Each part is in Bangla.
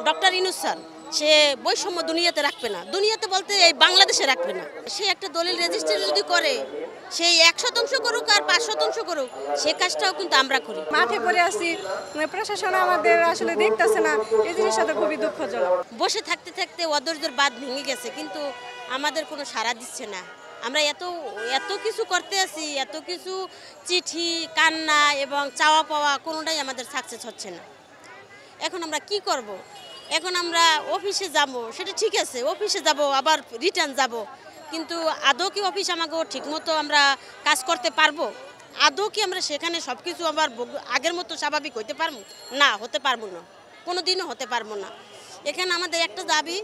ডক্টর ইউনূস স্যার সে বৈষম্য দুনিয়াতে রাখবে না, দুনিয়াতে বলতে এই বাংলাদেশে রাখবে না। সে একটা দলিল রেজিস্ট্রি যদি করে সেই 100% করুক আর 5% করুক, সে কাজটাও কিন্তু আমরা করি। মাঠে পড়ে আসি, প্রশাসন আমাদের আসলে দেখতেছে না, এই জিনিসটা তো খুবই দুঃখজনক। বসে থাকতে থাকতে অধৈর্যের বাঁধ ভেঙে গেছে, কিন্তু আমাদের কোনো সাড়া দিচ্ছে না। আমরা এত এত কিছু করতে আছি, এত কিছু চিঠি, কান্না এবং চাওয়া পাওয়া কোনোটাই আমাদের সাকসেস হচ্ছে না। এখন আমরা কি করব? এখন আমরা অফিসে যাব, সেটা ঠিক আছে, অফিসে যাব আবার রিটার্ন যাব, কিন্তু আদৌ কি অফিস আমাকে ঠিকমতো আমরা কাজ করতে পারবো? আদৌ কি আমরা সেখানে সব কিছু আবার আগের মতো স্বাভাবিক হতে পারবো? না, হতে পারবো না, কোনো দিনও হতে পারবো না। এখানে আমাদের একটা দাবি,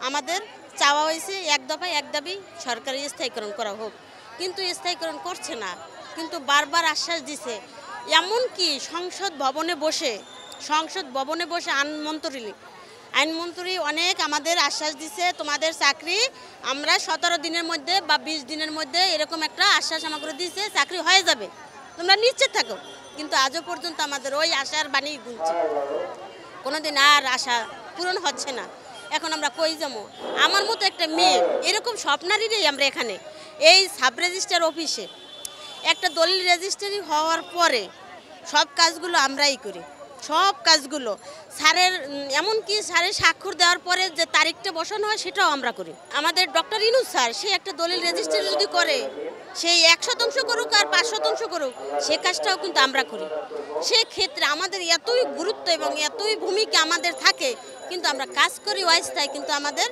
আমাদের চাওয়া হয়েছে এক দফায় এক দাবি, সরকারি স্থায়ীকরণ করা হোক, কিন্তু স্থায়ীকরণ করছে না। কিন্তু বারবার আশ্বাস দিছে, এমনকি সংসদ ভবনে বসে আইনমন্ত্রী অনেক আমাদের আশ্বাস দিছে, তোমাদের চাকরি আমরা 17 দিনের মধ্যে বা 20 দিনের মধ্যে এরকম একটা আশ্বাস আমাকে দিয়েছে, চাকরি হয়ে যাবে, তোমরা নিশ্চিত থাকো। কিন্তু আজও পর্যন্ত আমাদের ওই আশার বাণী গুনছে, কোনোদিন আর আশা পূরণ হচ্ছে না। এখন আমরা কই যাবো? আমার মতো একটা মেয়ে, এরকম স্বপ্নারীরই আমরা এখানে এই সাব রেজিস্ট্রার অফিসে একটা দলিল রেজিস্ট্রি হওয়ার পরে সব কাজগুলো আমরাই করি, সব কাজগুলো স্যারের, এমনকি স্যারের স্বাক্ষর দেওয়ার পরে যে তারিখটা বসানো হয় সেটাও আমরা করি। আমাদের ডক্টর ইউনূস স্যার সে একটা দলিল রেজিস্ট্রি যদি করে সেই 100% করুক আর 5% করুক, সে কাজটাও কিন্তু আমরা করি। সেক্ষেত্রে আমাদের এতই গুরুত্ব এবং এতই ভূমিকা আমাদের থাকে, কিন্তু আমরা কাজ করি অস্থায়ী, কিন্তু আমাদের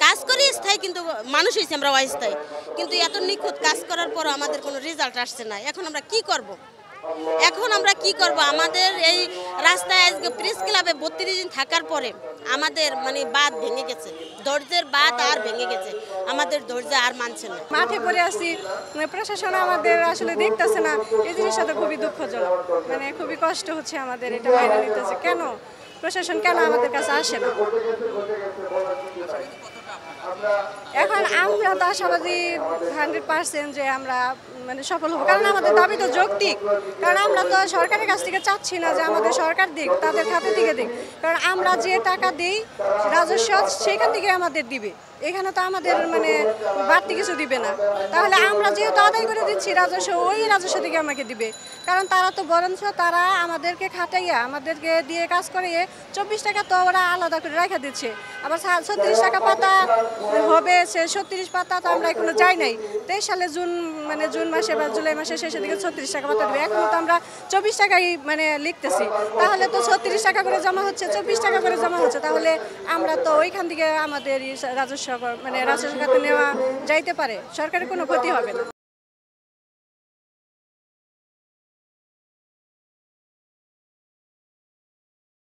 কাজ করি স্থায়ী, কিন্তু মানুষ হয়েছে আমরা অস্থায়ী। কিন্তু এত নিখুঁত কাজ করার পরও আমাদের কোনো রেজাল্ট আসছে না। এখন আমরা কি করব? আমাদের এই রাস্তায় আজকে প্রেস ক্লাবে 32 দিন থাকার পরে আমাদের বাঁধ ভেঙে গেছে, ধৈর্যের বাঁধ আর ভেঙে গেছে, আমাদের ধৈর্য আর মানছে না। মাঠে পড়ে আসি, প্রশাসন আমাদের আসলে দেখতেছে না, এই জিনিসটা তো খুবই দুঃখজনক। খুবই কষ্ট হচ্ছে আমাদের, এটা মাইনে নিতেছে। কেন প্রশাসন কেন আমাদের কাছে আসে না? এখন আমরা তো আশাবাদী 100% যে আমরা সফল হবো, কারণ আমাদের দাবি তো যৌক্তিক। কারণ আমরা তো সরকারের কাছ থেকে চাচ্ছি না যে আমাদের সরকার দিক, তাদের খাতে থেকে দিক, কারণ আমরা যে টাকা দিই রাজস্ব সেখান থেকে আমাদের দিবে, এখানে তো আমাদের বাড়তি কিছু দিবে না। তাহলে আমরা যেহেতু আদায় করে দিচ্ছি রাজস্ব, ওই রাজস্ব থেকে আমাকে দিবে, কারণ তারা তো বরঞ্চ তারা আমাদেরকে খাটাইয়া আমাদেরকে দিয়ে কাজ করিয়ে 24 টাকা তো ওরা আলাদা করে রেখে দিচ্ছে। আবার 36 টাকা পাতা হবে, সে 36 পাতা তো আমরা এখনো যাই নাই। 23 সালে জুন মাসে বা জুলাই মাসে শেষের দিকে 36 টাকা পাতা দেবে, এখন তো আমরা 24 টাকাই লিখতেছি। তাহলে তো 36 টাকা করে জমা হচ্ছে, 24 টাকা করে জমা হচ্ছে, তাহলে আমরা তো ওইখান থেকে আমাদের রাজস্ব রাজস্ব খাতে নেওয়া যাইতে পারে, সরকারের কোনো ক্ষতি হবে না।